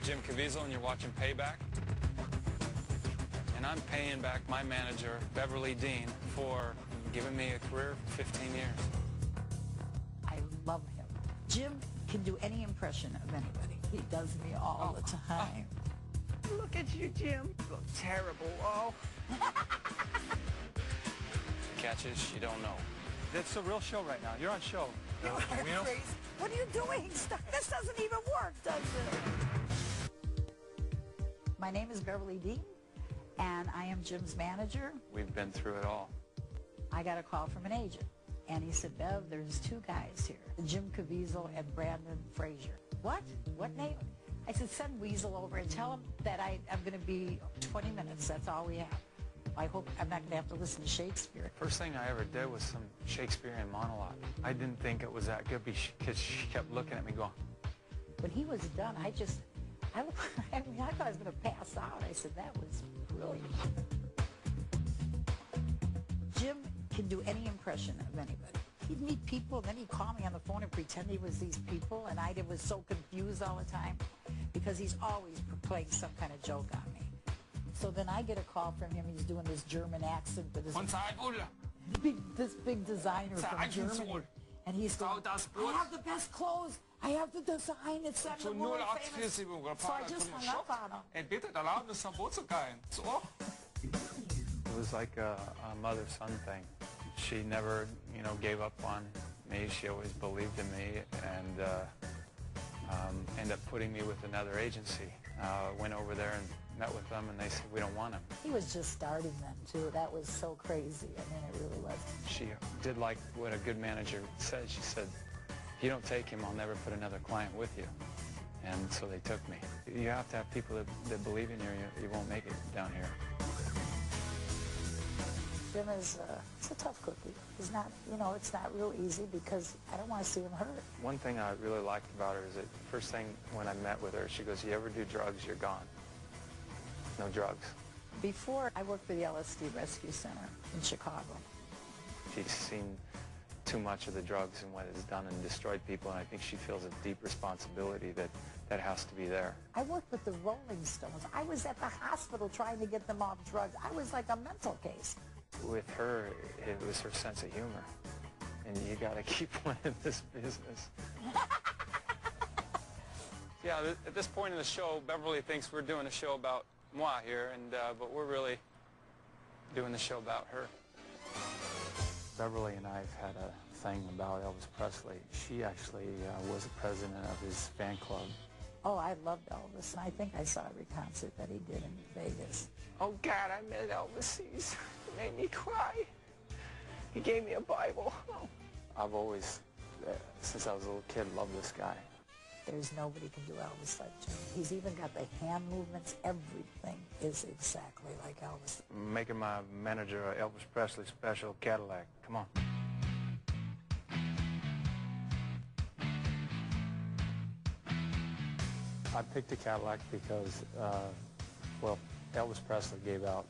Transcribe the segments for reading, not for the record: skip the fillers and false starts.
Jim Caviezel, and you're watching Payback. And I'm paying back my manager, Beverly Dean, for giving me a career for 15 years. I love him. Jim can do any impression of anybody. He does me all the time. Look at you, Jim. You look terrible. Oh. Catches you don't know. It's a real show right now. You're on show. You are crazy. What are you doing? This doesn't even work, does it? My name is Beverly Dean, and I am Jim's manager. We've been through it all. I got a call from an agent, and he said, Bev, there's two guys here, Jim Caviezel and Brandon Frazier. What? What name? I said, send Weasel over and tell him that I'm going to be 20 minutes. That's all we have. I hope I'm not going to have to listen to Shakespeare. First thing I ever did was some Shakespearean monologue. I didn't think it was that good because she kept looking at me going. When he was done, I thought I was going to pass out. I said, that was brilliant. Jim can do any impression of anybody. He'd meet people, and then he'd call me on the phone and pretend he was these people, and I was so confused all the time because he's always playing some kind of joke on me. So then I get a call from him. He's doing this German accent with this big designer from Germany. And he's going, I have the best clothes. I have the design. It's such a world famous. So I just hung up on him. It was like a mother-son thing. She never, gave up on me. She always believed in me, and ended up putting me with another agency. Went over there and met with them, and they said, we don't want him. He was just starting then, too. That was so crazy. I mean, it really was. She did like what a good manager said. She said, if you don't take him, I'll never put another client with you. And so they took me. You have to have people that believe in you, or you won't make it down here. Jim is it's a tough cookie. He's not, it's not real easy because I don't want to see him hurt. One thing I really liked about her is that the first thing when I met with her, she goes, you ever do drugs, you're gone. No drugs. Before, I worked for the LSD Rescue Center in Chicago. She's seen too much of the drugs and what it's done and destroyed people, and I think she feels a deep responsibility that has to be there. I worked with the Rolling Stones. I was at the hospital trying to get them off drugs. I was like a mental case. With her, it was her sense of humor. And you got to keep one in this business. Yeah, at this point in the show, Beverly thinks we're doing a show about moi here, but we're really doing the show about her. Beverly and I have had a thing about Elvis Presley. She actually was the president of his fan club. Oh, I loved Elvis, and I think I saw every concert that he did in Vegas. Oh, God, I met Elvis. He made me cry. He gave me a Bible. Oh. I've always, since I was a little kid, loved this guy. There's nobody can do Elvis like Jim. He's even got the hand movements. Everything is exactly like Elvis. I'm making my manager a Elvis Presley special Cadillac. Come on. I picked a Cadillac because, Elvis Presley gave out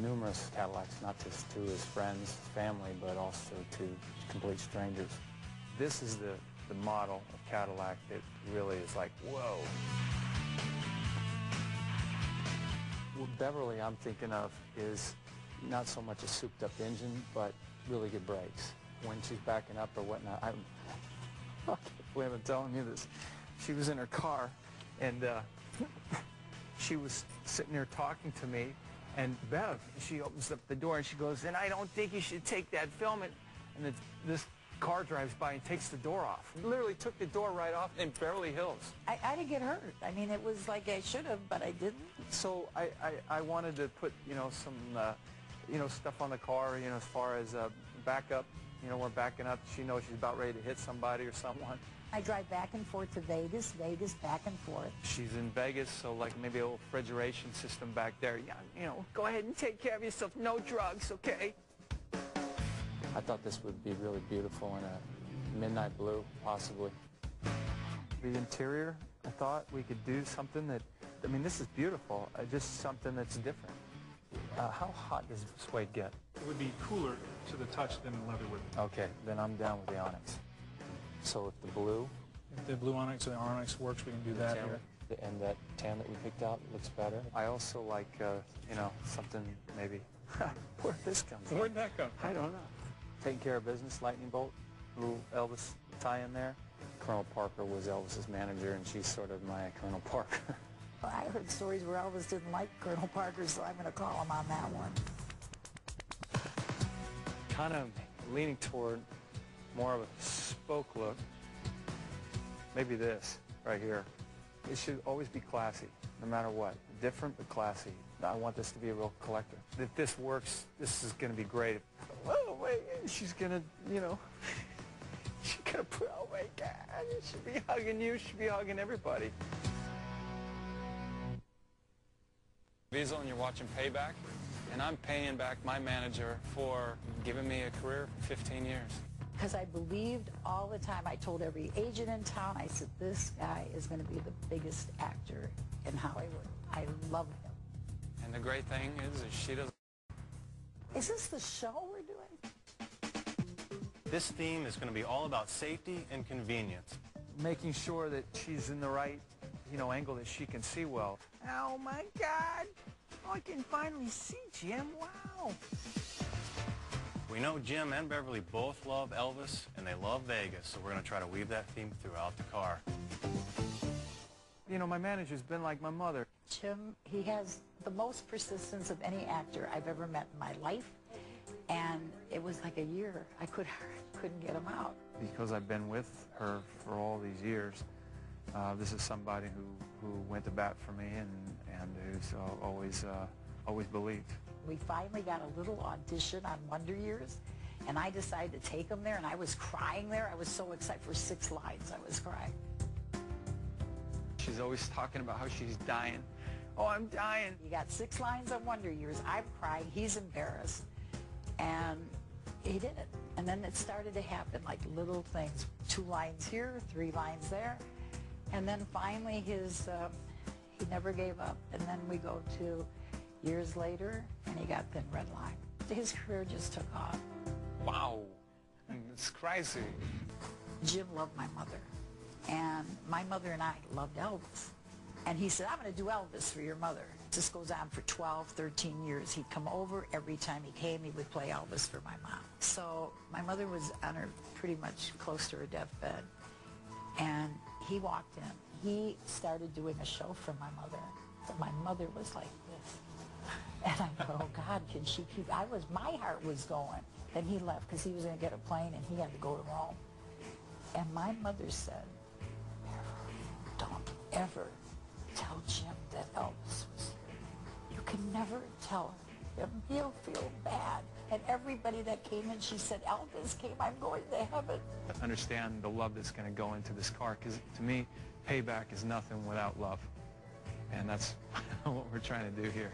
numerous Cadillacs, not just to his friends, his family, but also to complete strangers. This is the model of Cadillac that really is like, whoa. What Beverly I'm thinking of is not so much a souped-up engine, but really good brakes. When she's backing up or whatnot, I can't believe I'm telling you this. She was in her car, and she was sitting there talking to me, and Bev, she opens up the door, and she goes, and I don't think you should take that film. And this car drives by and takes the door off. Literally took the door right off in Beverly Hills. I didn't get hurt. I mean, it was like I should have, but I didn't. So I wanted to put, some, stuff on the car, as far as backup. We're backing up. She knows she's about ready to hit somebody or someone. I drive back and forth to Vegas, back and forth. She's in Vegas, so like maybe a little refrigeration system back there. Yeah, go ahead and take care of yourself. No drugs, okay? I thought this would be really beautiful in a midnight blue, possibly. The interior, I thought we could do something that, this is beautiful, just something that's different. How hot does suede get? It would be cooler to the touch than the leather would be. Okay, then I'm down with the onyx. So if the blue? If the blue onyx or the onyx works, we can do that here. And that tan that we picked out looks better. I also like, you know, something maybe, where'd this come from? Where'd that come from? I don't know. Taking care of business, lightning bolt, little Elvis tie in there. Colonel Parker was Elvis's manager, and she's sort of my Colonel Parker. I heard stories where Elvis didn't like Colonel Parker, so I'm going to call him on that one. Kind of leaning toward more of a spoke look. Maybe this right here. It should always be classy, no matter what. Different but classy. I want this to be a real collector. If this works, this is going to be great. Oh, my God. She's going to, you know, she's going to put, oh, my God. She'll be hugging you. She'll be hugging everybody. Weasel, and you're watching Payback, and I'm paying back my manager for giving me a career for 15 years. Because I believed all the time. I told every agent in town, I said, this guy is going to be the biggest actor in Hollywood. I love him. And the great thing is she doesn't... Is this the show we're doing? This theme is going to be all about safety and convenience. Making sure that she's in the right, you know, angle that she can see well. Oh, my God. Oh, I can finally see Jim. Wow. We know Jim and Beverly both love Elvis, and they love Vegas, so we're going to try to weave that theme throughout the car. You know, my manager's been like my mother. Jim, he has the most persistence of any actor I've ever met in my life, and it was like a year. I couldn't get him out. Because I've been with her for all these years, this is somebody who went to bat for me and who's always believed. We finally got a little audition on Wonder Years, and I decided to take him there, and I was crying there. I was so excited. For 6 lines, I was crying. She's always talking about how she's dying. Oh, I'm dying. You got 6 lines on Wonder Years. I'm crying. He's embarrassed. And he did it. And then it started to happen, like little things. 2 lines here, 3 lines there. And then finally he never gave up. And then we go to years later, and he got Thin Red Line. His career just took off. Wow. It's crazy. Jim loved my mother, and my mother and I loved Elvis. And he said, I'm going to do Elvis for your mother. This goes on for 12, 13 years. He'd come over. Every time he came, he would play Elvis for my mom. So my mother was on her pretty much close to her deathbed, and he walked in. He started doing a show for my mother. So my mother was like this. And I go, oh, God, can she keep... my heart was going. Then he left because he was going to get a plane, and he had to go to Rome. And my mother said, don't ever tell Jim that Elvis was here. You can never tell him. He'll feel bad. And everybody that came in, she said, Elvis came, I'm going to heaven. Understand the love that's going to go into this car, because to me, Payback is nothing without love. And that's what we're trying to do here.